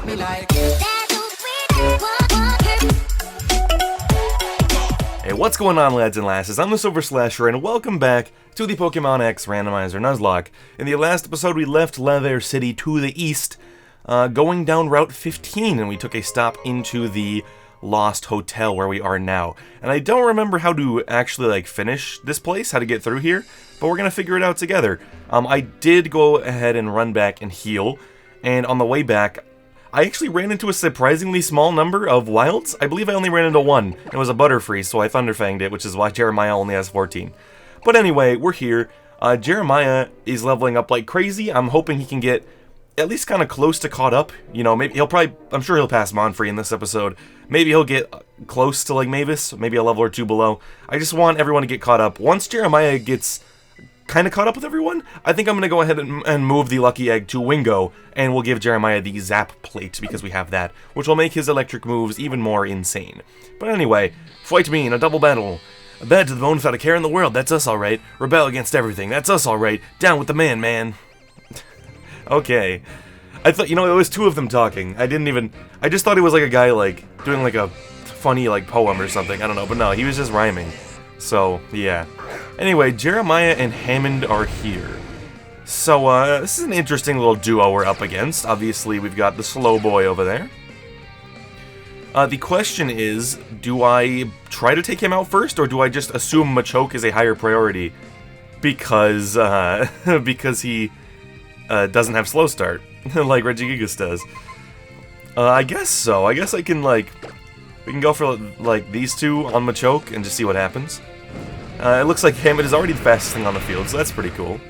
me like. Hey, what's going on, lads and lasses? I'm TheSilverSlasher, and welcome back to the Pokémon X Randomizer Nuzlocke. In the last episode, we left Leather City to the east, going down Route 15, and we took a stop into the Lost Hotel where we are now. And I don't remember how to actually, finish this place, how to get through here, but we're gonna figure it out together. I did go ahead and run back and heal, and on the way back, I actually ran into a surprisingly small number of wilds. I believe I only ran into one. It was a Butterfree, so I Thunderfanged it, which is why Jeremiah only has 14. But anyway, we're here. Jeremiah is leveling up like crazy. I'm hoping he can get at least kind of close to caught up. You know, maybe I'm sure he'll pass Monfrey in this episode. Maybe he'll get close to Mavis, maybe a level or two below. I just want everyone to get caught up. Once Jeremiah gets kind of caught up with everyone, I think I'm going to go ahead and move the Lucky Egg to Wingo, and we'll give Jeremiah the Zap Plate, because we have that, which will make his electric moves even more insane. But anyway, fight me in a double battle. Bad to the bone without a care in the world, that's us alright. Rebel against everything, that's us alright. Down with the man. Okay. I thought, it was two of them talking. I just thought it was like a guy, doing a funny, poem or something, I don't know, but no, he was just rhyming. So, yeah. Anyway, Jeremiah and Hammond are here. So, this is an interesting little duo we're up against. Obviously, we've got the slow boy over there. The question is, do I try to take him out first, or do I just assume Machoke is a higher priority? Because he doesn't have slow start, like Regigigas does. I guess so. I guess I can, we can go for, these two on Machoke and just see what happens. It looks like Hammond is already the fastest thing on the field, so that's pretty cool.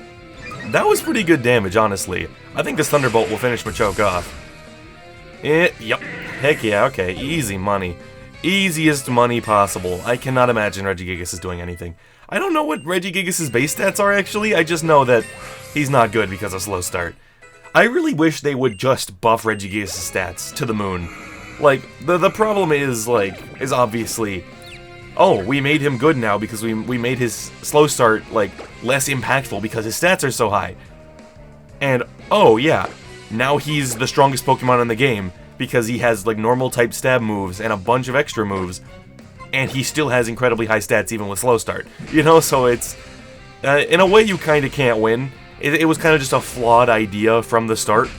That was pretty good damage, honestly. I think this Thunderbolt will finish Machoke off. Yep. Heck yeah, okay. Easy money. Easiest money possible. I cannot imagine Regigigas is doing anything. I don't know what Regigigas' base stats are, actually. I just know that he's not good because of slow start. I really wish they would just buff Regigigas' stats to the moon. The problem is obviously, oh, we made him good now because we made his slow start, less impactful because his stats are so high. And, oh, yeah, now he's the strongest Pokemon in the game because he has, normal type stab moves and a bunch of extra moves, and he still has incredibly high stats even with slow start. So it's, in a way you kind of can't win. It was kind of just a flawed idea from the start.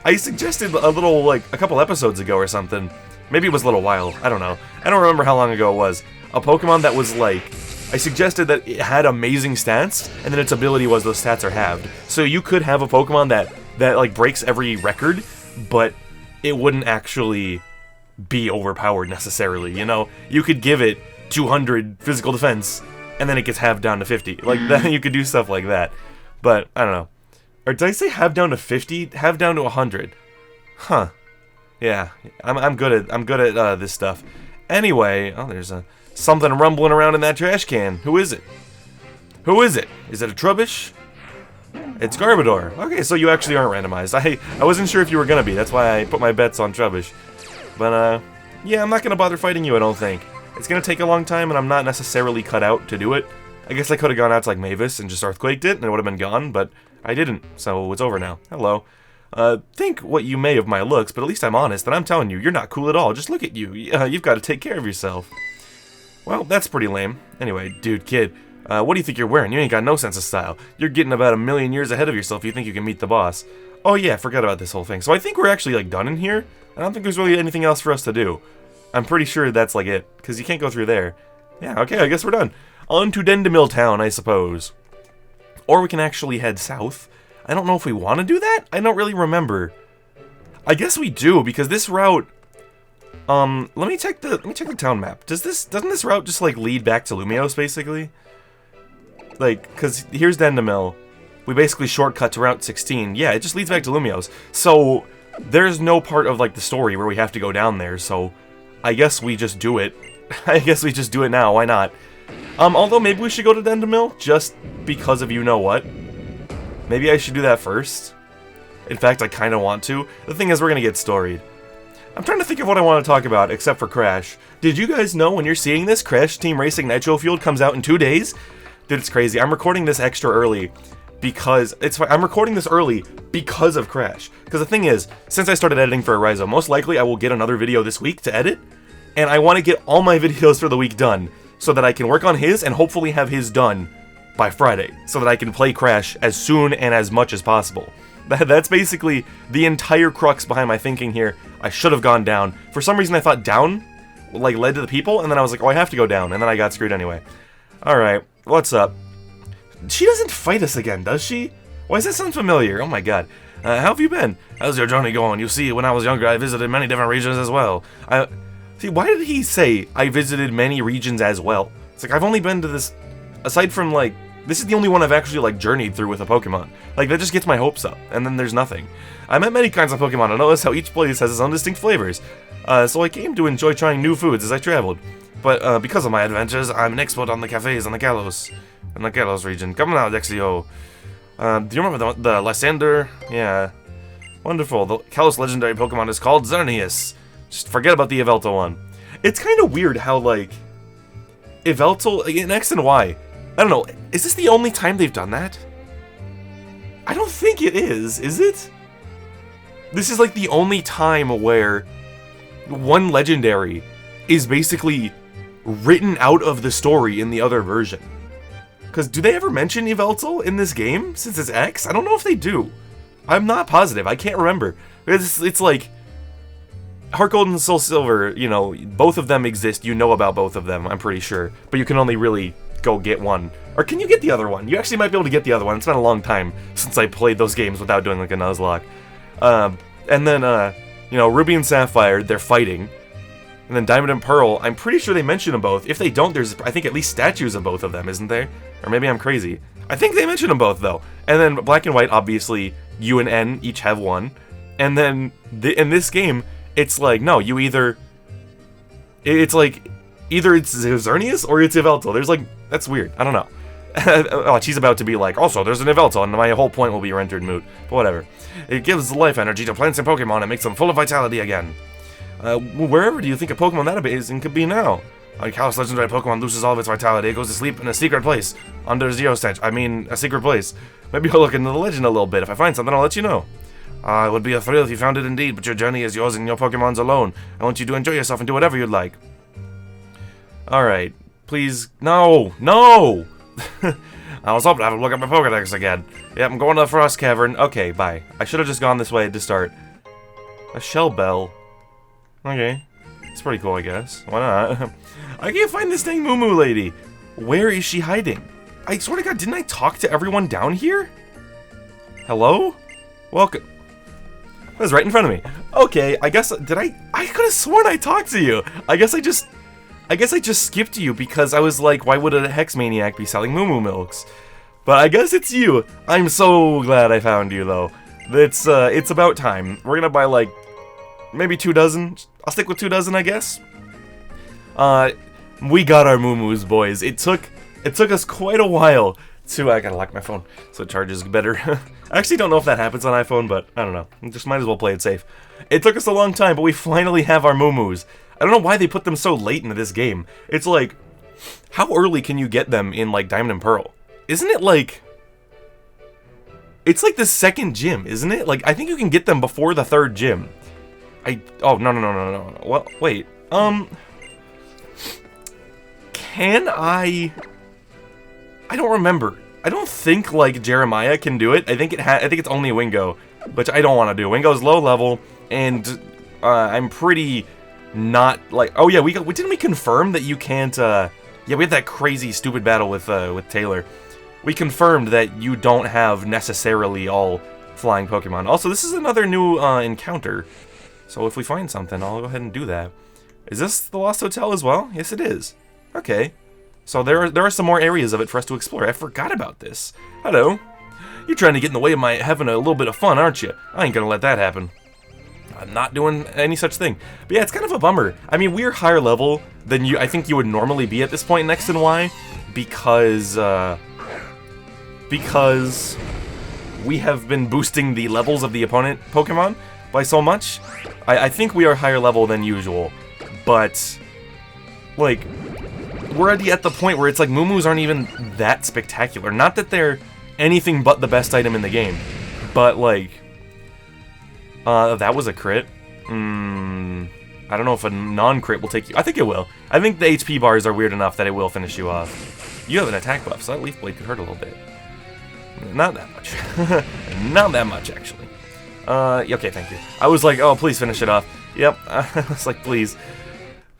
I suggested a couple episodes ago or something. Maybe it was a little while, I don't know. I don't remember how long ago it was. A Pokemon that was I suggested that it had amazing stats, and then its ability was those stats are halved. So you could have a Pokemon that breaks every record, but it wouldn't actually be overpowered necessarily, You could give it 200 physical defense, and then it gets halved down to 50. That, you could do stuff like that. But, I don't know. Or did I say halved down to 50? Halved down to 100. Huh. Yeah, I'm good at this stuff. Anyway, oh, there's something rumbling around in that trash can. Who is it? Who is it? Is it a Trubbish? It's Garbodor. Okay, so you actually aren't randomized. I wasn't sure if you were gonna be. That's why I put my bets on Trubbish. But yeah, I'm not gonna bother fighting you, I don't think. It's gonna take a long time, and I'm not necessarily cut out to do it. I guess I could have gone out to Mavis and just Earthquaked it, and it would have been gone, but I didn't, so it's over now. Hello. Think what you may of my looks, but at least I'm honest, and I'm telling you, you're not cool at all. Just look at you. You've got to take care of yourself. Well, that's pretty lame. Anyway, dude, kid, what do you think you're wearing? You ain't got no sense of style. You're getting about 1,000,000 years ahead of yourself if you think you can meet the boss. Oh yeah, forgot about this whole thing. So I think we're actually, done in here. I don't think there's really anything else for us to do. I'm pretty sure that's, it, because you can't go through there. Yeah, okay, I guess we're done. On to Dendemil Town, I suppose. Or we can actually head south. I don't know if we want to do that. I don't really remember. I guess we do, because this route. Let me check the town map. Doesn't this route just lead back to Lumiose basically? Cause here's Dendemil. We basically shortcut to Route 16. Yeah, it just leads back to Lumiose. So there's no part of the story where we have to go down there. So I guess we just do it. I guess we just do it now. Why not? Although maybe we should go to Dendemil just because of you know what. Maybe I should do that first. In fact, I kind of want to. The thing is, we're going to get storied. I'm trying to think of what I want to talk about, except for Crash. Did you guys know when you're seeing this, Crash Team Racing Nitro Fueled comes out in 2 days? Dude, it's crazy. I'm recording this extra early because I'm recording this early because of Crash. Because the thing is, since I started editing for Arizo, most likely I will get another video this week to edit, and I want to get all my videos for the week done so that I can work on his and hopefully have his done by Friday, so that I can play Crash as soon and as much as possible. That's basically the entire crux behind my thinking here. I should have gone down. For some reason I thought down, like, led to the people, and then I was like, oh, I have to go down, and then I got screwed anyway. Alright, what's up? She doesn't fight us again, does she? Why does that sound familiar? Oh my god. How have you been? How's your journey going? You see, when I was younger, I visited many different regions as well. See, why did he say I visited many regions as well? It's like, I've only been to this, aside from, like, this is the only one I've actually, like, journeyed through with a Pokemon. Like, that just gets my hopes up, and then there's nothing. I met many kinds of Pokemon and noticed how each place has its own distinct flavors. So I came to enjoy trying new foods as I traveled. But, because of my adventures, I'm an expert on the cafes on the Kalos. In the Kalos region. Come now, Dexio. Do you remember the Lysander? Yeah. Wonderful. The Kalos legendary Pokemon is called Xerneas. Just forget about the Yveltal one. It's kind of weird how, like, Yveltal in X and Y, I don't know, is this the only time they've done that? I don't think it is it? This is like the only time where one legendary is basically written out of the story in the other version. Because do they ever mention Yveltal in this game, since it's X? I don't know if they do. I'm not positive, I can't remember. It's like, Heart Gold and Soul Silver, you know, both of them exist, you know about both of them, I'm pretty sure. But you can only really go get one. Or can you get the other one? You actually might be able to get the other one. It's been a long time since I played those games without doing like a Nuzlocke. And then, you know, Ruby and Sapphire, they're fighting. And then Diamond and Pearl, I'm pretty sure they mention them both. If they don't, there's, I think, at least statues of both of them, isn't there? Or maybe I'm crazy. I think they mention them both, though. And then Black and White, obviously, U and N each have one. And then, in this game, it's like, no, you either... It's like, either it's Xerneas or it's Yveltal. There's like, that's weird. I don't know. Oh, she's about to be like, also, there's an Yveltal, and my whole point will be rendered moot. But whatever. It gives life energy to plants and Pokemon and makes them full of vitality again. Wherever do you think a Pokemon that amazing could be now? A Kalos legendary Pokemon loses all of its vitality. It goes to sleep in a secret place. Under Zero Stench. I mean, a secret place. Maybe I'll look into the legend a little bit. If I find something, I'll let you know. It would be a thrill if you found it indeed, but your journey is yours and your Pokemon's alone. I want you to enjoy yourself and do whatever you'd like. Alright. Please. No! No! I was hoping I would look at my Pokedex again. Yep, I'm going to the Frost Cavern. Okay, bye. I should have just gone this way to start. A shell bell. Okay. It's pretty cool, I guess. Why not? I can't find this dang Moo Moo lady. Where is she hiding? I swear to God, didn't I talk to everyone down here? Hello? Welcome. It was right in front of me. Okay, I guess, did I could have sworn I talked to you. I guess I just skipped you because I was like, why would a Hex Maniac be selling Moo Moo Milks? But I guess it's you. I'm so glad I found you, though. It's about time. We're gonna buy, like, maybe 2 dozen. I'll stick with 2 dozen, I guess. We got our Moo Moos, boys. It took us quite a while to, I gotta lock my phone so it charges better. I actually don't know if that happens on iPhone, but I don't know. Just might as well play it safe. It took us a long time, but we finally have our Moo Moos. I don't know why they put them so late into this game. It's like, how early can you get them in, like, Diamond and Pearl? Isn't it, like... It's like the 2nd gym, isn't it? Like, I think you can get them before the 3rd gym. Oh, no. Well, wait. Can I don't remember. I don't think, like, Jeremiah can do it. I think it's only Wingo, which I don't want to do. Wingo's low level, and I'm pretty not, like... Oh, yeah, didn't we confirm that you can't, Yeah, we had that crazy, stupid battle with Taylor. We confirmed that you don't have necessarily all flying Pokemon. Also, this is another new encounter. So if we find something, I'll go ahead and do that. Is this the Lost Hotel as well? Yes, it is. Okay. So there are some more areas of it for us to explore. I forgot about this. Hello. You're trying to get in the way of my having a little bit of fun, aren't you? I ain't gonna let that happen. I'm not doing any such thing. But yeah, it's kind of a bummer. I mean, we're higher level than I think you would normally be at this point in X and Y, because we have been boosting the levels of the opponent Pokemon by so much. I think we are higher level than usual, but, like, we're already at the point where it's like Moo Moos aren't even that spectacular. Not that they're anything but the best item in the game. But, like, that was a crit. I don't know if a non-crit will take you. I think it will. I think the HP bars are weird enough that it will finish you off. You have an attack buff, so that Leaf Blade could hurt a little bit. Not that much. Not that much, actually. Okay, thank you. I was like, oh, please finish it off. Yep, I was like, please.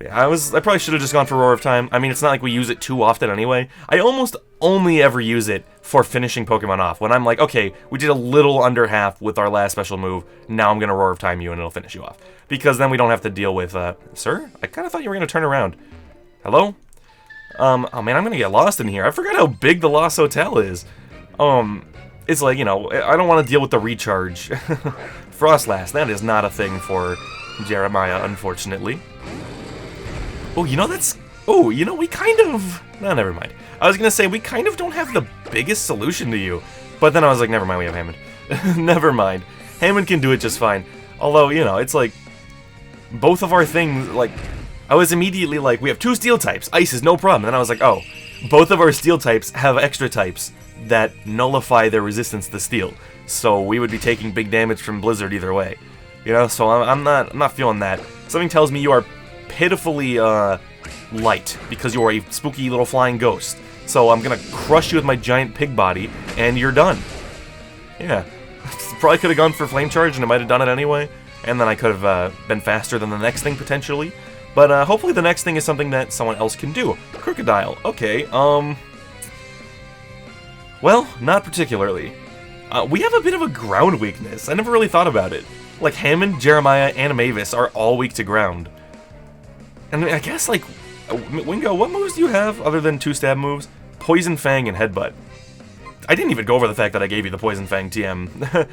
Yeah, I probably should have just gone for Roar of Time. I mean, it's not like we use it too often anyway. I almost only ever use it for finishing Pokemon off. When I'm like, okay, we did a little under half with our last special move, now I'm gonna Roar of Time you and it'll finish you off. Because then we don't have to deal with, sir? I kinda thought you were gonna turn around. Hello? Oh man, I'm gonna get lost in here. I forgot how big the Lost Hotel is. It's like, you know, I don't want to deal with the recharge. Frostlass, that is not a thing for Jeremiah, unfortunately. Oh, you know, oh, you know, we kind of... No, never mind. I was gonna say, we kind of don't have the biggest solution to you. But then I was like, never mind, we have Hammond. Never mind. Hammond can do it just fine. Although, you know, it's like... Both of our things, like... I was immediately like, we have 2 steel types. Ice is no problem. And then I was like, oh, both of our steel types have extra types that nullify their resistance to steel. So we would be taking big damage from Blizzard either way. You know, so I'm not feeling that. Something tells me you are pitifully light because you are a spooky little flying ghost. So I'm gonna crush you with my giant pig body and you're done. Yeah. Probably could have gone for Flame Charge and I might have done it anyway. And then I could have been faster than the next thing potentially. But hopefully the next thing is something that someone else can do. Crocodile. Okay, well, not particularly. We have a bit of a ground weakness. I never really thought about it. Like, Hammond, Jeremiah, and Mavis are all weak to ground. And I guess, like, Wingo, what moves do you have other than 2 stab moves? Poison Fang and Headbutt. I didn't even go over the fact that I gave you the Poison Fang TM.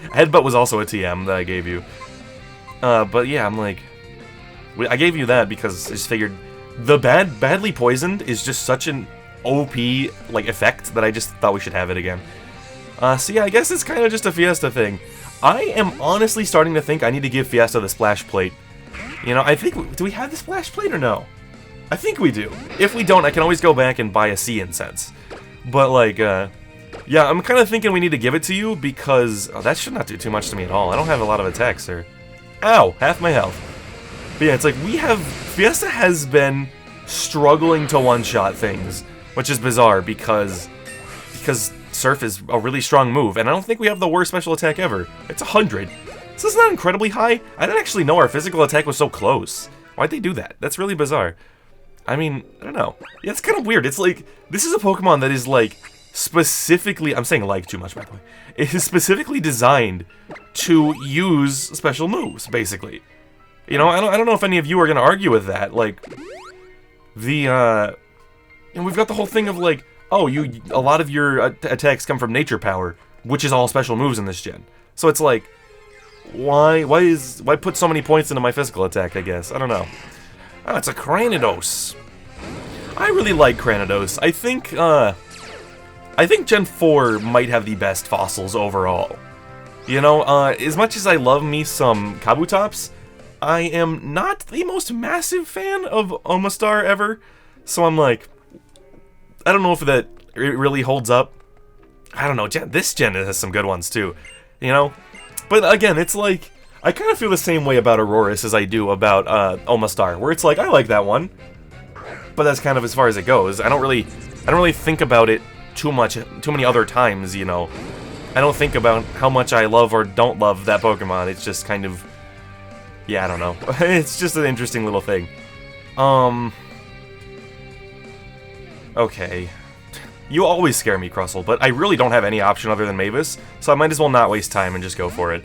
Headbutt was also a TM that I gave you. But yeah, I'm like... I gave you that because I just figured the badly poisoned is just such an OP like effect that I just thought we should have it again. So yeah, I guess it's kind of just a Fiesta thing. I am honestly starting to think I need to give Fiesta the Splash Plate. You know, I think, do we have the Splash Plate or no? I think we do. If we don't, I can always go back and buy a Sea Incense. But like, yeah, I'm kind of thinking we need to give it to you because that should not do too much to me at all. I don't have a lot of attacks, sir. Ow, half my health. But yeah, it's like Fiesta has been struggling to one-shot things, which is bizarre because Surf is a really strong move, and I don't think we have the worst special attack ever. It's 100. So it's not incredibly high. I didn't actually know our physical attack was so close. Why'd they do that? That's really bizarre. I mean, I don't know. Yeah, it's kind of weird. It's like, this is a Pokemon that is like, specifically, I'm saying like too much by the way, it is specifically designed to use special moves, basically. You know, I don't know if any of you are going to argue with that. Like, and we've got the whole thing of like, oh, a lot of your attacks come from nature power, which is all special moves in this gen. So it's like, why put so many points into my physical attack, I guess? I don't know. Oh, it's a Cranidos. I really like Cranidos. I think Gen 4 might have the best fossils overall. You know, as much as I love me some Kabutops, I am not the most massive fan of Omastar ever, so I'm like, I don't know if that really holds up. I don't know, this gen has some good ones too, you know? But again, it's like, I kind of feel the same way about Aurorus as I do about Omastar, where it's like, I like that one, but that's kind of as far as it goes. I don't really think about it too many other times, you know? I don't think about how much I love or don't love that Pokemon. It's just kind of, yeah, I don't know. It's just an interesting little thing. Okay. You always scare me, Crustle, but I really don't have any option other than Mavis, so I might as well not waste time and just go for it.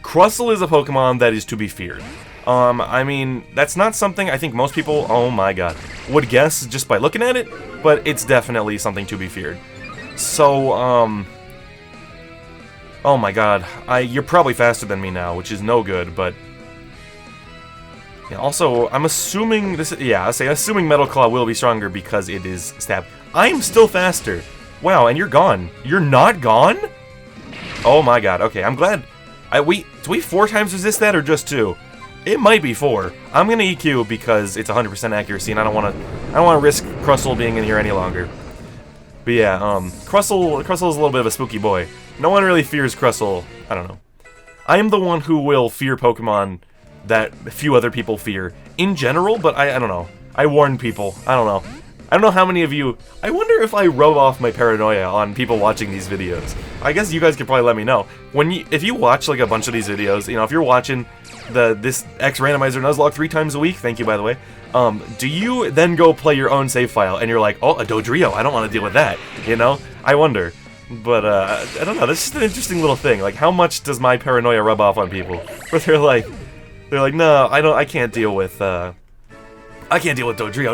Crustle is a Pokemon that is to be feared. I mean, that's not something I think most people, oh my god, would guess just by looking at it, but it's definitely something to be feared. So, oh my god, you're probably faster than me now, which is no good, but... Yeah, also, I'm assuming this. Yeah, assuming Metal Claw will be stronger because it is stab. I'm still faster. Wow, and you're gone. You're not gone? Oh my god. Okay, I'm glad. Do we 4 times resist that or just 2? It might be 4. I'm gonna EQ because it's 100% accuracy, and I don't want to risk Crustle being in here any longer. But But yeah, Crustle is a little bit of a spooky boy. No one really fears Crustle. I don't know. I am the one who will fear Pokemon that few other people fear in general, but I don't know. I warn people. I don't know. I don't know how many of you... I wonder if I rub off my paranoia on people watching these videos. I guess you guys could probably let me know. If you watch like a bunch of these videos, you know, if you're watching this X Randomizer Nuzlocke 3 times a week, thank you by the way, do you then go play your own save file and you're like, oh, a Dodrio, I don't want to deal with that, you know? I wonder. But, I don't know, that's just an interesting little thing. Like, how much does my paranoia rub off on people? Where they're like, no, I can't deal with Dodrio.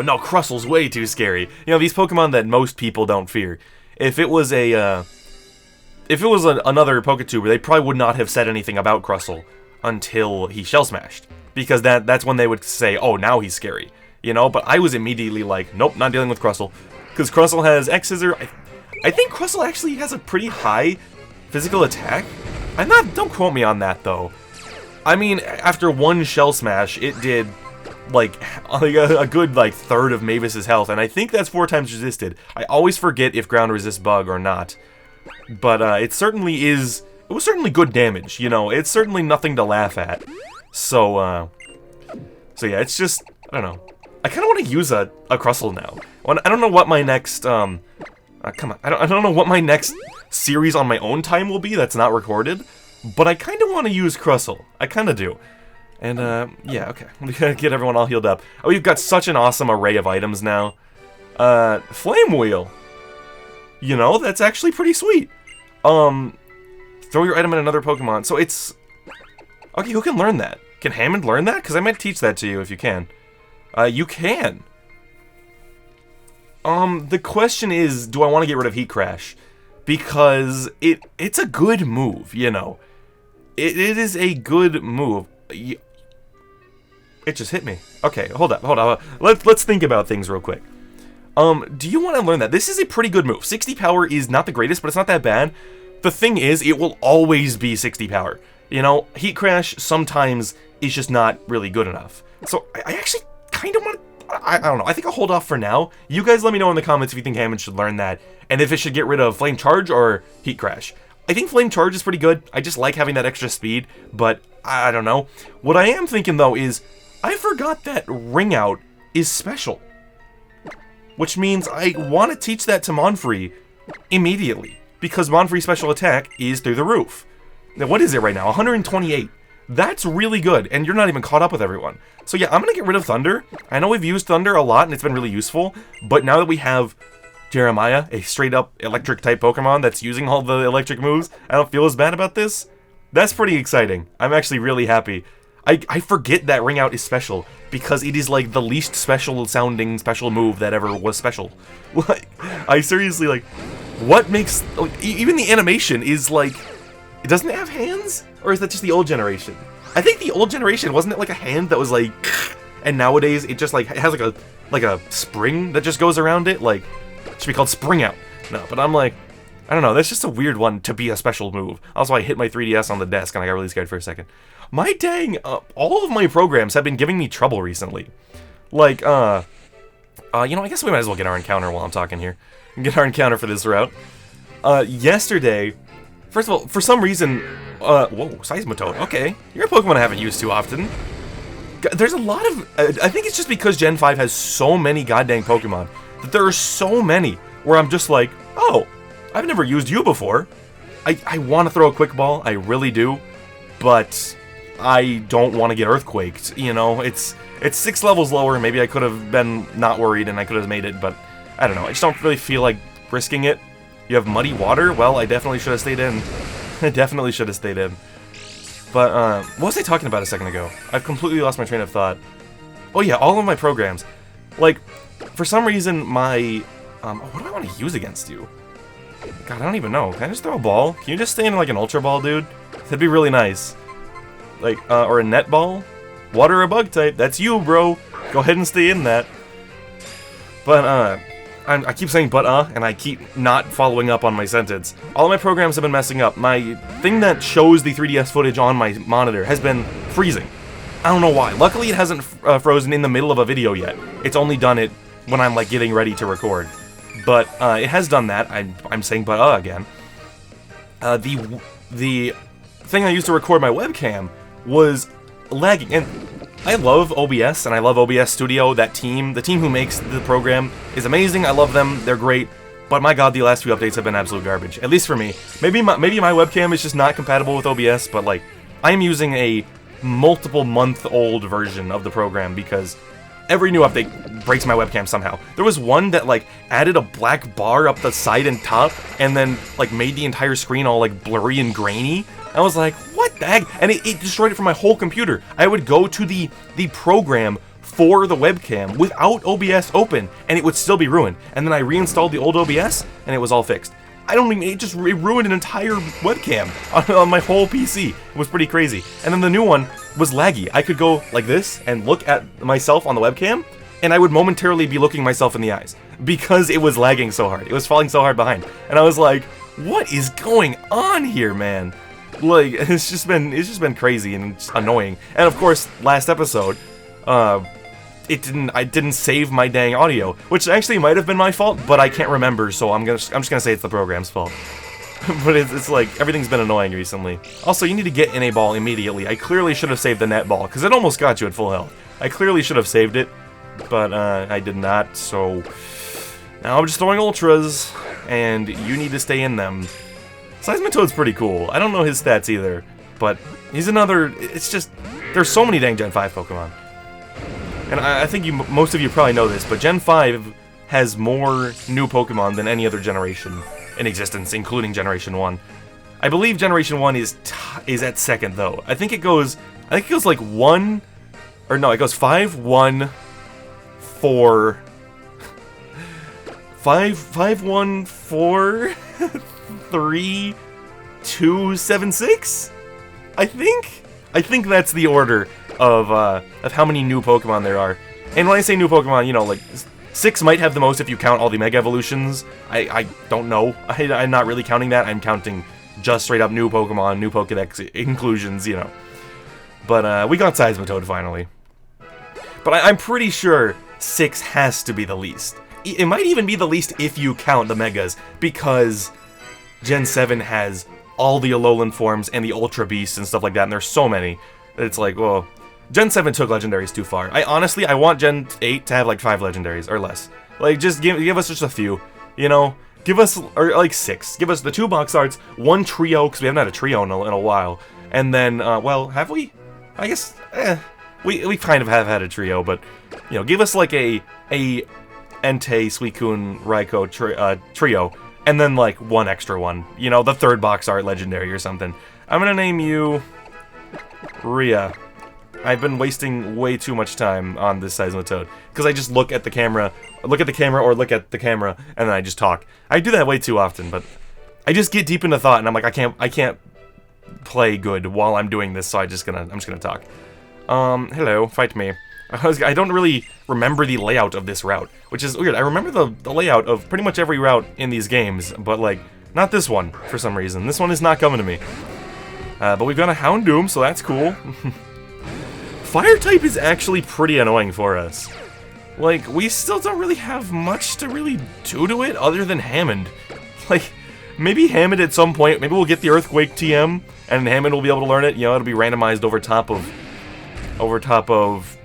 No, Crustle's way too scary. You know, these Pokemon that most people don't fear. If it was another Poketuber, they probably would not have said anything about Crustle until he Shell Smashed. Because that's when they would say, oh, now he's scary. You know, but I was immediately like, nope, not dealing with Crustle. Because Crustle has X-Scissor. I think Crustle actually has a pretty high physical attack. Don't quote me on that, though. I mean, after one Shell Smash, it did... like a good third of Mavis's health, and I think that's 4 times resisted. I always forget if ground resists bug or not, but it certainly is. It was certainly good damage, you know. It's certainly nothing to laugh at. So yeah, it's just I don't know. I kind of want to use a Crustle now. I don't know what my next come on. I don't know what my next series on my own time will be. That's not recorded, but I kind of want to use Crustle. I kind of do. And, yeah, okay. We gotta get everyone all healed up. Oh, we've got such an awesome array of items now. Flame Wheel. You know, that's actually pretty sweet. Throw your item at another Pokemon. So it's... Okay, who can learn that? Can Hammond learn that? Because I might teach that to you if you can. You can. The question is, do I want to get rid of Heat Crash? Because it's a good move, you know. It is a good move. It just hit me. Okay, hold up. Let's think about things real quick. Do you want to learn that? This is a pretty good move. 60 power is not the greatest, but it's not that bad. The thing is, it will always be 60 power. You know, Heat Crash sometimes is just not really good enough. So, I actually kind of want to... I don't know. I think I'll hold off for now. You guys let me know in the comments if you think Hammond should learn that, and if it should get rid of Flame Charge or Heat Crash. I think Flame Charge is pretty good. I just like having that extra speed, but I don't know. What I am thinking, though, is I forgot that Ring Out is special. Which means I want to teach that to Monfrey immediately, because Monfrey's special attack is through the roof. Now, what is it right now? 128. That's really good, and you're not even caught up with everyone. So yeah, I'm going to get rid of Thunder. I know we've used Thunder a lot, and it's been really useful, but now that we have Jeremiah, a straight-up electric-type Pokemon that's using all the electric moves, I don't feel as bad about this. That's pretty exciting. I'm actually really happy. I forget that Ring Out is special, because it is, like, the least special-sounding special move that ever was special. Like, I seriously, like, what makes... Like, even the animation is, like... It doesn't have hands? Or is that just the old generation? I think the old generation, wasn't it, like, a hand that was, like... And nowadays, it just, like, has, like a spring that just goes around it? Like, it should be called Spring Out. No, but I'm like... I don't know, that's just a weird one to be a special move. Also, I hit my 3DS on the desk, and I got really scared for a second. My dang, all of my programs have been giving me trouble recently. Like, you know, I guess we might as well get our encounter while I'm talking here. Get our encounter for this route. Yesterday, first of all, for some reason, whoa, Seismitoad, okay. You're a Pokemon I haven't used too often. There's a lot of, I think it's just because Gen 5 has so many goddamn Pokemon, that there are so many where I'm just like, oh, I've never used you before. I want to throw a Quick Ball, I really do, but I don't want to get Earthquaked, you know? It's 6 levels lower, maybe I could have been not worried and I could have made it, but I don't know, I just don't really feel like risking it. You have Muddy Water? Well, I definitely should have stayed in. I definitely should have stayed in. But, what was I talking about a second ago? I've completely lost my train of thought. Oh yeah, all of my programs. Like, for some reason, my, what do I want to use against you? God, I don't even know. Can I just throw a ball? Can you just stay in like an Ultra Ball, dude? That'd be really nice. Like, or a Net Ball? Water or Bug type? That's you, bro. Go ahead and stay in that. But, I keep saying and I keep not following up on my sentence. All of my programs have been messing up. My thing that shows the 3DS footage on my monitor has been freezing. I don't know why. Luckily, it hasn't frozen in the middle of a video yet. It's only done it when I'm, like, getting ready to record. but it has done that. I'm saying but again. The thing I used to record my webcam was lagging, and I love OBS, and I love OBS Studio. That team, the team who makes the program, is amazing. I love them. They're great. But my god, the last few updates have been absolute garbage. At least for me. Maybe my webcam is just not compatible with OBS, but like, I'm using a multiple-month-old version of the program because every new update breaks my webcam somehow. There was one that like added a black bar up the side and top, and then like made the entire screen all like blurry and grainy. I was like, what the heck? And it destroyed it for my whole computer. I would go to the program for the webcam without OBS open, and it would still be ruined. And then I reinstalled the old OBS, and it was all fixed. It ruined an entire webcam on my whole PC. It was pretty crazy. And then the new one was laggy. I could go like this and look at myself on the webcam, and I would momentarily be looking myself in the eyes because it was lagging so hard. It was falling so hard behind. And I was like, what is going on here, man? Like, it's just been crazy and annoying. And of course, last episode, I didn't save my dang audio, which actually might have been my fault, but I can't remember, so I'm just gonna say it's the program's fault. But it's like, everything's been annoying recently. Also, you need to get in a ball immediately. I clearly should have saved the net ball, because it almost got you at full health. I clearly should have saved it, but I did not, so now I'm just throwing ultras, and you need to stay in them. Seismitoad's pretty cool. I don't know his stats either, but he's another, it's just, there's so many dang Gen 5 Pokemon. And I think most of you probably know this, but Gen 5 has more new Pokemon than any other generation in existence, including Generation 1. I believe Generation 1 is at second, though. I think it goes like 1, or no, it goes 5, 1, 4, 5, 1, 4, 3, 2, 7, 6? I think that's the order of how many new Pokemon there are. And when I say new Pokemon, you know, like, 6 might have the most if you count all the Mega Evolutions. I don't know. I'm not really counting that. I'm counting just straight up new Pokemon, new Pokedex inclusions, you know. But we got Seismitoad finally. But I'm pretty sure 6 has to be the least. It might even be the least if you count the Megas, because Gen 7 has all the Alolan forms and the Ultra Beasts and stuff like that, and there's so many. It's like, well, Gen 7 took legendaries too far. I want Gen 8 to have like 5 legendaries or less. Like, just give us just a few, you know? Give us, or like 6. Give us the 2 box arts, 1 trio, because we haven't had a trio in a while. And then, well, have we? I guess, we kind of have had a trio, but, you know, give us like a Entei, Suicune, Raikou trio, and then like 1 extra one. You know, the 3rd box art legendary or something. I'm gonna name you Rhea. I've been wasting way too much time on this Seismitoad, because I just look at the camera, and then I just talk. I do that way too often, but I just get deep into thought, and I'm like, I can't play good while I'm doing this, so I'm just gonna talk. Hello, fight me. I don't really remember the layout of this route, which is weird. I remember the layout of pretty much every route in these games, but like, not this one, for some reason. This one is not coming to me. But we've got a Houndoom, so that's cool. Fire type is actually pretty annoying for us. Like, we still don't really have much to really do to it other than Hammond. Like, maybe Hammond at some point, maybe we'll get the Earthquake TM, and Hammond will be able to learn it. You know, it'll be randomized over top of,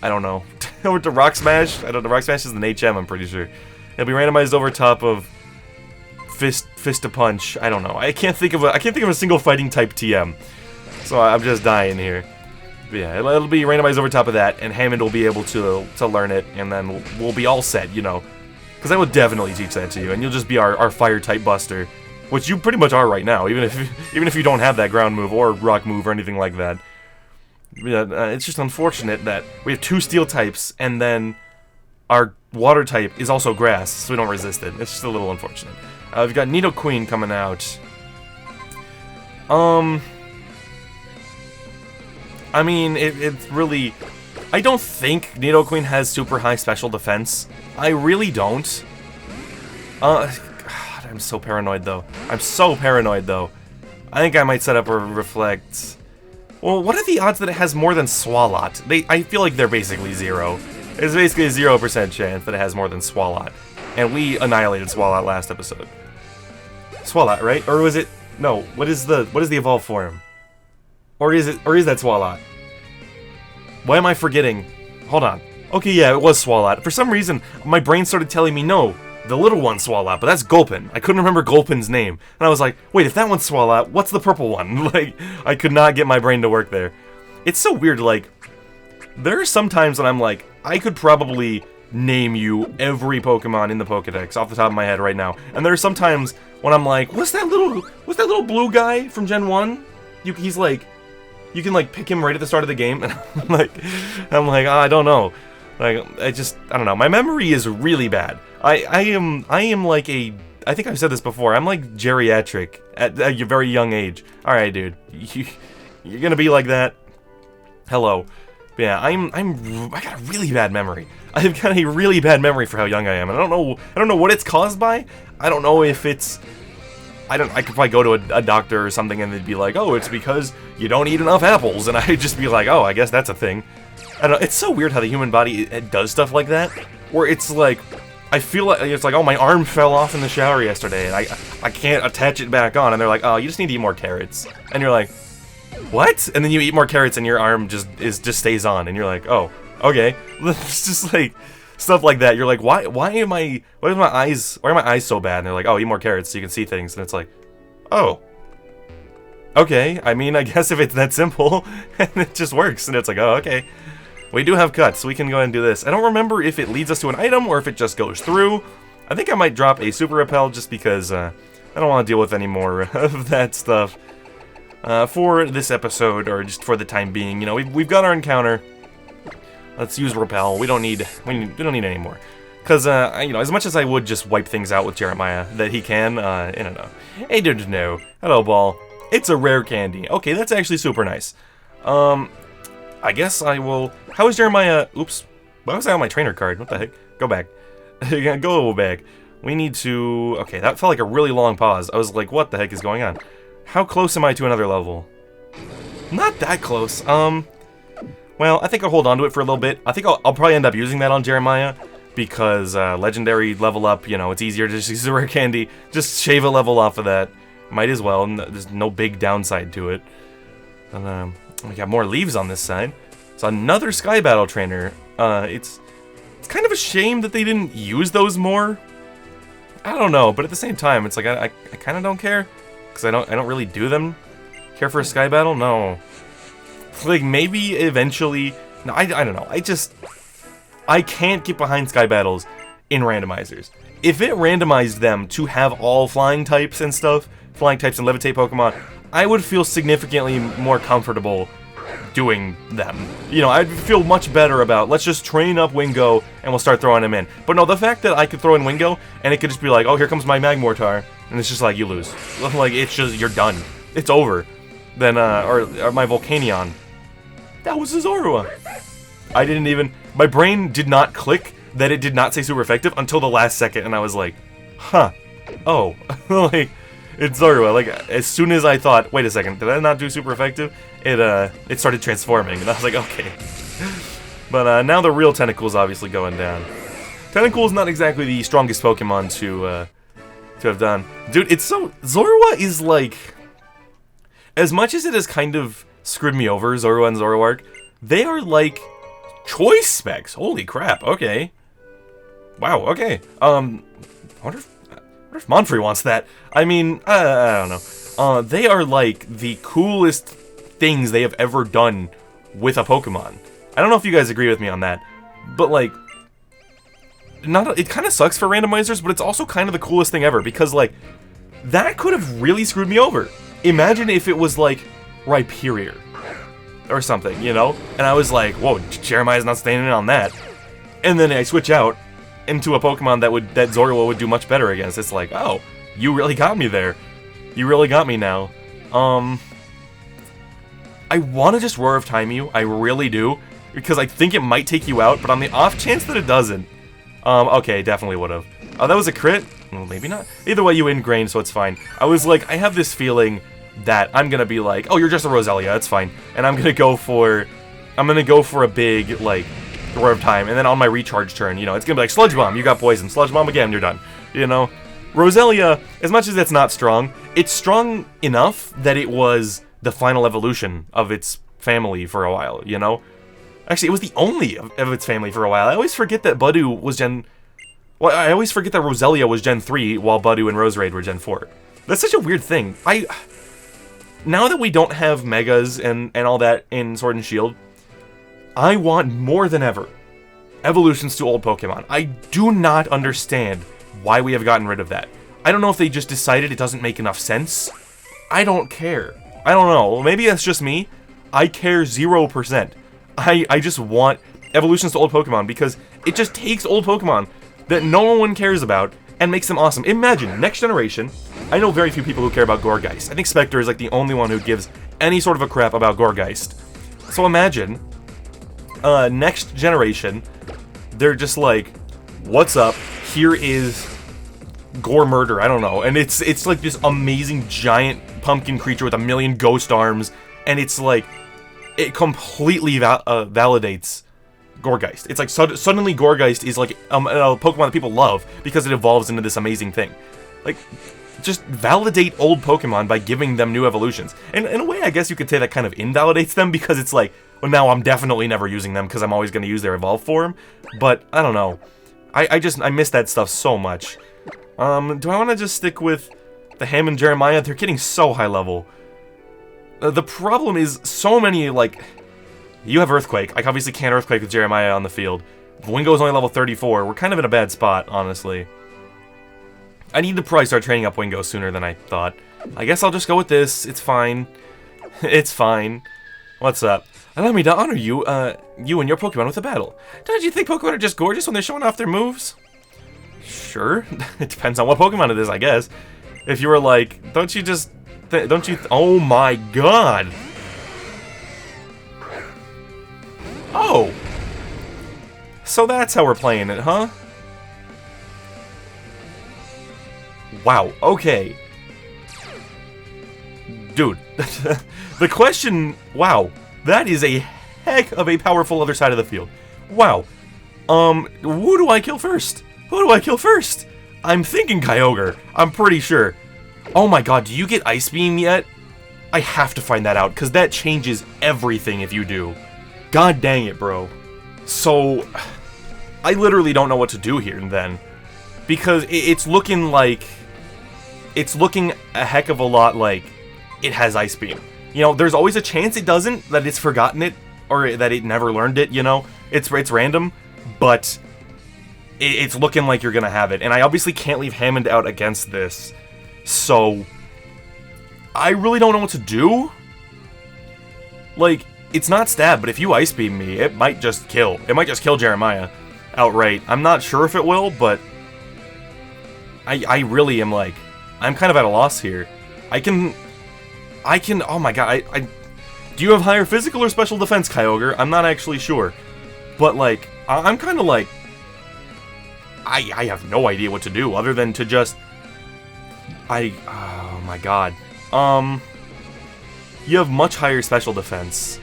I don't know, over to Rock Smash. I don't know, Rock Smash is an HM, I'm pretty sure. It'll be randomized over top of Fist to Punch. I don't know. I can't think of a single fighting type TM. So I'm just dying here. But yeah, it'll be randomized over top of that, and Hammond will be able to learn it, and then we'll be all set, you know. Because I will definitely teach that to you, and you'll just be our fire type buster, which you pretty much are right now, even if you don't have that ground move or rock move or anything like that. Yeah, it's just unfortunate that we have 2 steel types, and then our water type is also grass, so we don't resist it. It's just a little unfortunate. We've got Nidoqueen coming out. I mean, it's really... I don't think Nidoqueen has super high special defense. I really don't. God, I'm so paranoid, though. I think I might set up a Reflect... Well, what are the odds that it has more than Swalot? I feel like they're basically 0. It's basically a 0% chance that it has more than Swalot. and we annihilated Swalot last episode. Swalot, right? Or was it... No, what is the evolved form? Or is that Swalot? Why am I forgetting? Hold on. Okay, yeah, it was Swalot. For some reason, my brain started telling me, no, the little one's Swalot, but that's Gulpin. I couldn't remember Gulpin's name. And I was like, wait, if that one's Swalot, what's the purple one? Like, I could not get my brain to work there. It's so weird, like, there are some times when I'm like, I could probably name you every Pokemon in the Pokedex off the top of my head right now. And there are some times when I'm like, what's that little blue guy from Gen 1? He's like, you can like pick him right at the start of the game, and I'm like, oh, I don't know. Like, I don't know. My memory is really bad. I am like I think I've said this before. I'm like geriatric at a very young age. All right, dude, you're gonna be like that. Hello. But yeah, I got a really bad memory. I've got a really bad memory for how young I am, and I don't know what it's caused by. I don't know if it's. I could probably go to a doctor or something, and they'd be like, oh, it's because you don't eat enough apples, and I'd just be like, oh, I guess that's a thing. I don't know, it's so weird how the human body it does stuff like that, where it's like, I feel like, it's like, oh, my arm fell off in the shower yesterday, and I can't attach it back on, and they're like, oh, you just need to eat more carrots. And you're like, what? And then you eat more carrots, and your arm just stays on, and you're like, oh, okay. It's just like, stuff like that. You're like, why are my eyes so bad? And they're like, oh, eat more carrots so you can see things. And it's like, oh, okay. I mean, I guess if it's that simple, and it just works. And it's like, oh, okay. We do have cuts, so we can go ahead and do this. I don't remember if it leads us to an item or if it just goes through. I think I might drop a Super Repel just because I don't want to deal with any more of that stuff for this episode, or just for the time being. You know, we've got our encounter. Let's use Repel. We don't need any more. Because, you know, as much as I would just wipe things out with Jeremiah, that he can, I don't know. Hey, dude, no. Hello, Ball. It's a rare candy. Okay, that's actually super nice. I guess I will... How is Jeremiah... Oops. Why was I on my trainer card? What the heck? Go back. Go back. We need to... Okay, that felt like a really long pause. I was like, what the heck is going on? How close am I to another level? Not that close. Well, I think I'll hold on to it for a little bit. I think I'll probably end up using that on Jeremiah, because legendary level up, you know, it's easier to just use a rare candy. Just shave a level off of that. Might as well, there's no big downside to it. And we got more leaves on this side. It's another Sky Battle trainer. It's kind of a shame that they didn't use those more. I don't know, but at the same time, it's like I kind of don't care, because I don't really do them. Care for a Sky Battle? No. Like, maybe eventually... No, I don't know. I can't get behind Sky Battles in randomizers. If it randomized them to have all flying types and stuff, flying types and levitate Pokemon, I would feel significantly more comfortable doing them. You know, I'd feel much better about, let's just train up Wingo and we'll start throwing him in. But no, the fact that I could throw in Wingo and it could just be like, oh, here comes my Magmortar, and it's just like, you lose. Like, it's just, you're done. It's over. Then, or my Volcanion. That was a Zorua. I didn't even... My brain did not click that it did not say super effective until the last second, and I was like, huh. Oh. Like, it's Zorua. Like, as soon as I thought, wait a second, did I not do super effective? It started transforming, and I was like, okay. But, now the real Tentacle's obviously going down. Tentacle's not exactly the strongest Pokemon to have done. Dude, it's so... Zorua is like... As much as it has kind of screwed me over, Zorua and Zoroark, they are like choice specs. Holy crap, okay. Wow, okay. I wonder if Monfrey wants that. I mean, I don't know. They are like the coolest things they have ever done with a Pokemon. I don't know if you guys agree with me on that, but like, it kind of sucks for randomizers, but it's also kind of the coolest thing ever, because like, that could have really screwed me over. Imagine if it was like Rhyperior or something, you know? And I was like, whoa, Jeremiah's not standing in on that. And then I switch out into a Pokemon that Zorua would do much better against. It's like, oh, you really got me there. You really got me now. I want to just Roar of Time you. I really do. Because I think it might take you out, but on the off chance that it doesn't. Okay, definitely would have. Oh, that was a crit? Well, maybe not. Either way, you ingrained, so it's fine. I was like, I have this feeling that I'm gonna be like, oh, you're just a Roselia, it's fine. And I'm gonna go for a big, like, Roar of Time, and then on my recharge turn, you know, it's gonna be like, Sludge Bomb, you got poison, Sludge Bomb again, you're done, you know? Roselia, as much as it's not strong, it's strong enough that it was the final evolution of its family for a while, you know? Actually, it was the only of its family for a while. I always forget that Budew was Gen... Well, I always forget that Roselia was Gen 3, while Budew and Roserade were Gen 4. That's such a weird thing. Now that we don't have Megas and all that in Sword and Shield, I want more than ever evolutions to old Pokemon. I do not understand why we have gotten rid of that. I don't know if they just decided it doesn't make enough sense. I don't care. I don't know. Maybe that's just me. I care 0%. I just want evolutions to old Pokemon because it just takes old Pokemon that no one cares about and makes them awesome. Imagine, next generation, I know very few people who care about Gourgeist. I think Spectre is like the only one who gives any sort of a crap about Gourgeist. So imagine, next generation, they're just like, what's up, here is Gore Murder, I don't know, and it's like this amazing giant pumpkin creature with a million ghost arms, and it's like, it completely validates Gourgeist. It's like suddenly Gourgeist is like a Pokemon that people love because it evolves into this amazing thing. Like, just validate old Pokemon by giving them new evolutions. And in a way, I guess you could say that kind of invalidates them because it's like, well, now I'm definitely never using them because I'm always going to use their evolve form. But I don't know. I miss that stuff so much. Do I want to just stick with the Ham and Jeremiah? They're getting so high level. The problem is so many, like, you have Earthquake. I obviously can't Earthquake with Jeremiah on the field. Wingo's only level 34. We're kind of in a bad spot, honestly. I need to probably start training up Wingo sooner than I thought. I guess I'll just go with this. It's fine. It's fine. What's up? Allow me to honor you, you and your Pokemon with a battle. Don't you think Pokemon are just gorgeous when they're showing off their moves? Sure. It depends on what Pokemon it is, I guess. If you were like, don't you just... oh my god! Oh! So that's how we're playing it, huh? Wow, okay. Dude, the question... Wow, that is a heck of a powerful other side of the field. Wow. Who do I kill first? Who do I kill first? I'm thinking Kyogre. I'm pretty sure. Oh my god, do you get Ice Beam yet? I have to find that out, because that changes everything if you do. God dang it, bro. So, I literally don't know what to do here then. Because it's looking like... It's looking a heck of a lot like it has Ice Beam. You know, there's always a chance it doesn't, that it's forgotten it, or that it never learned it, you know? It's random, but it's looking like you're gonna have it. And I obviously can't leave Hammond out against this. So, I really don't know what to do. Like, it's not stab, but if you Ice Beam me, it might just kill. It might just kill Jeremiah outright. I'm not sure if it will, but I really am like, I'm kind of at a loss here. I can, oh my god, do you have higher physical or special defense, Kyogre? I'm not actually sure. But like, I'm kind of like, I have no idea what to do other than to just... oh my god. You have much higher special defense.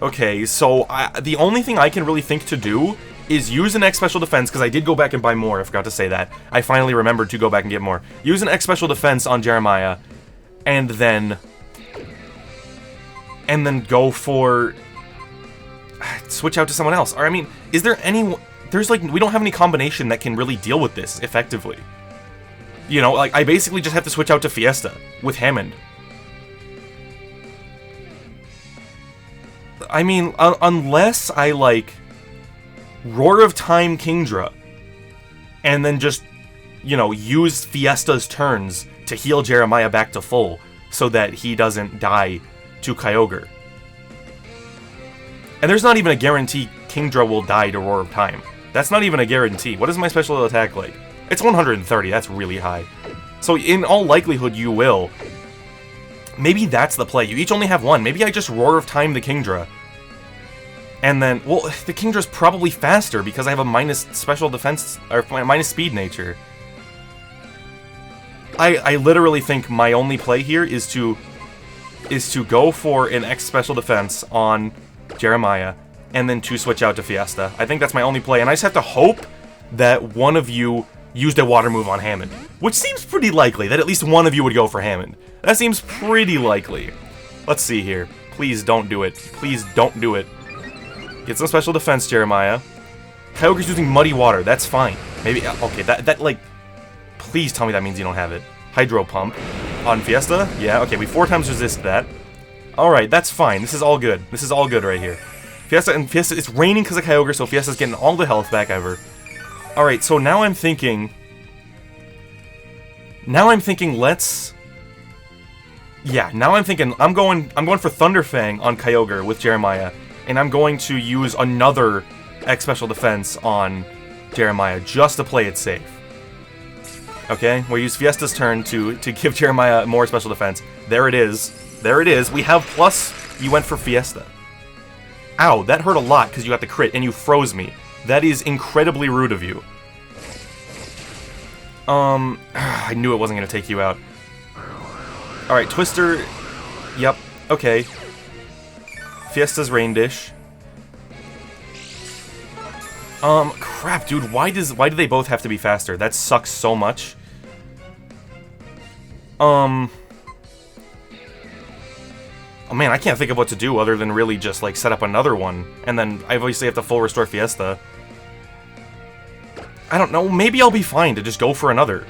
Okay, so the only thing I can really think to do is use an X special defense, because I did go back and buy more, I forgot to say that. I finally remembered to go back and get more. Use an X special defense on Jeremiah, and then go for... switch out to someone else. Or, I mean, is there any... There's like, we don't have any combination that can really deal with this effectively. You know, like, I basically just have to switch out to Fiesta with Hammond. I mean, unless I, like, Roar of Time Kingdra, and then just, you know, use Fiesta's turns to heal Jeremiah back to full, so that he doesn't die to Kyogre. And there's not even a guarantee Kingdra will die to Roar of Time. That's not even a guarantee. What is my special attack like? It's 130, that's really high. So in all likelihood you will. Maybe that's the play. You each only have one. Maybe I just Roar of Time the Kingdra. And then, well, the Kingdra's probably faster because I have a minus special defense, or minus speed nature. I literally think my only play here is to go for an X special defense on Jeremiah, and then 2 switch out to Fiesta. I think that's my only play, and I just have to hope that one of you used a water move on Hammond, which seems pretty likely, that at least one of you would go for Hammond. That seems pretty likely. Let's see here. Please don't do it. Please don't do it. Get some special defense, Jeremiah. Kyogre's using Muddy Water. That's fine. Maybe, okay, that like, please tell me that means you don't have it. Hydro Pump on Fiesta? Yeah, okay, we 4 times resist that. Alright, that's fine. This is all good. This is all good right here. Fiesta, it's raining because of Kyogre, so Fiesta's getting all the health back ever. Alright, so now I'm thinking, let's... Yeah, now I'm thinking, I'm going for Thunder Fang on Kyogre with Jeremiah, and I'm going to use another X Special Defense on Jeremiah, just to play it safe. Okay, we'll use Fiesta's turn to give Jeremiah more Special Defense. There it is. There it is. We have plus, you went for Fiesta. Ow, that hurt a lot because you got the crit, and you froze me. That is incredibly rude of you. I knew it wasn't going to take you out. Alright, Twister. Yep, okay. Fiesta's Rain Dish. Crap, dude, why do they both have to be faster? That sucks so much. Oh man, I can't think of what to do other than really just, like, set up another one. And then I obviously have to full restore Fiesta. I don't know, maybe I'll be fine to just go for another.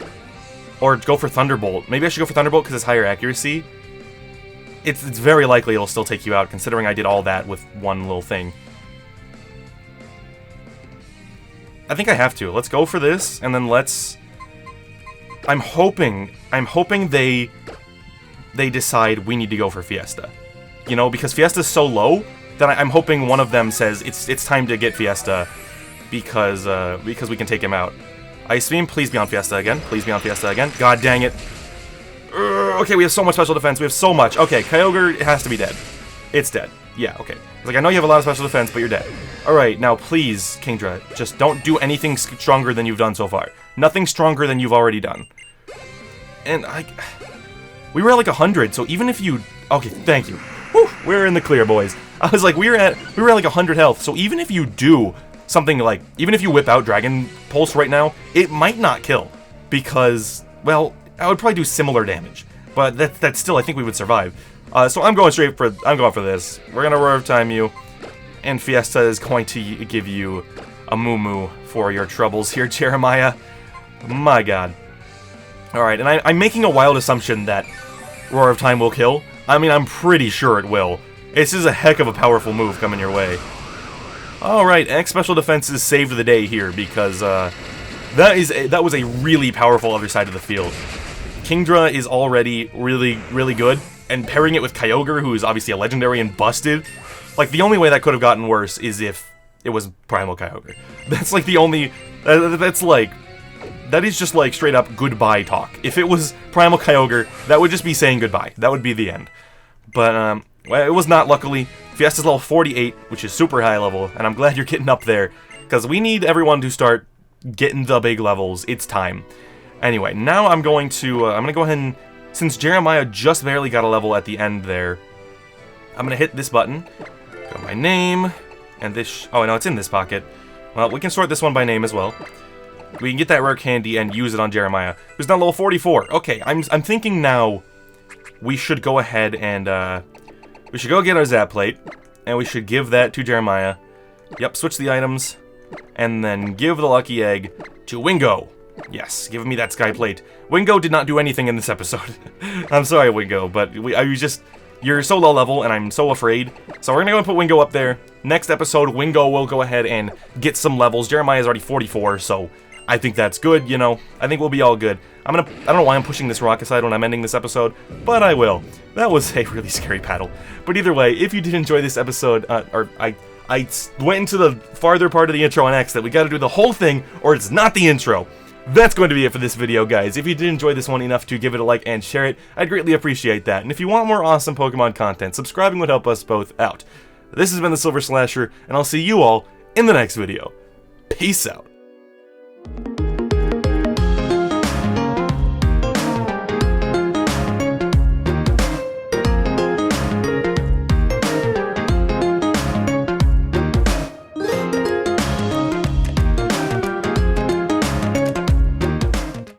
Or go for Thunderbolt. Maybe I should go for Thunderbolt because it's higher accuracy. It's very likely it'll still take you out, considering I did all that with one little thing. I think I have to. Let's go for this, and then let's... I'm hoping they decide we need to go for Fiesta. You know, because Fiesta's so low, that I'm hoping one of them says, it's time to get Fiesta, because we can take him out. Ice Beam, please be on Fiesta again. Please be on Fiesta again. God dang it. Okay, we have so much special defense. We have so much. Okay, Kyogre has to be dead. It's dead. Yeah, okay. It's like, I know you have a lot of special defense, but you're dead. Alright, now please, Kingdra, just don't do anything stronger than you've done so far. Nothing stronger than you've already done. And we were at like 100, so even if you... Okay, thank you. Whew, we're in the clear, boys. I was like, we were at like 100 health, so even if you do something like... Even if you whip out Dragon Pulse right now, it might not kill. Because, well, I would probably do similar damage. But that's still, I think we would survive. So I'm going for this. We're gonna Roar of Time you, and Fiesta is going to give you a moo-moo for your troubles here, Jeremiah. My god. Alright, and I'm making a wild assumption that Roar of Time will kill. I mean, I'm pretty sure it will. This is a heck of a powerful move coming your way. Alright, X Special Defenses saved the day here, because that was a really powerful other side of the field. Kingdra is already really good, and pairing it with Kyogre, who is obviously a legendary and busted, like, the only way that could have gotten worse is if it was Primal Kyogre. That's like the only... That is just like straight up goodbye talk. If it was Primal Kyogre, that would just be saying goodbye. That would be the end. But, well, it was not, luckily. Fiesta's level 48, which is super high level, and I'm glad you're getting up there, because we need everyone to start getting the big levels. It's time. Anyway, now I'm going to go ahead and, since Jeremiah just barely got a level at the end there, I'm going to hit this button, go to my name, and this, oh no, it's in this pocket. Well, we can sort this one by name as well. We can get that rare candy and use it on Jeremiah, who's now level 44. Okay, I'm thinking now we should go ahead and, we should go get our Zap Plate, and we should give that to Jeremiah. Yep, switch the items, and then give the Lucky Egg to Wingo. Yes, give me that Sky Plate. Wingo did not do anything in this episode. I'm sorry, Wingo, but you're so low level, and I'm so afraid. So we're gonna go and put Wingo up there. Next episode, Wingo will go ahead and get some levels. Jeremiah is already 44, so I think that's good, you know. I think we'll be all good. I don't know why I'm pushing this rock aside when I'm ending this episode, but I will. That was a really scary battle. But either way, if you did enjoy this episode, I went into the farther part of the intro on X that we gotta do the whole thing, or it's not the intro. That's going to be it for this video, guys. If you did enjoy this one enough to give it a like and share it, I'd greatly appreciate that. And if you want more awesome Pokemon content, subscribing would help us both out. This has been TheSilverSlasher, and I'll see you all in the next video. Peace out.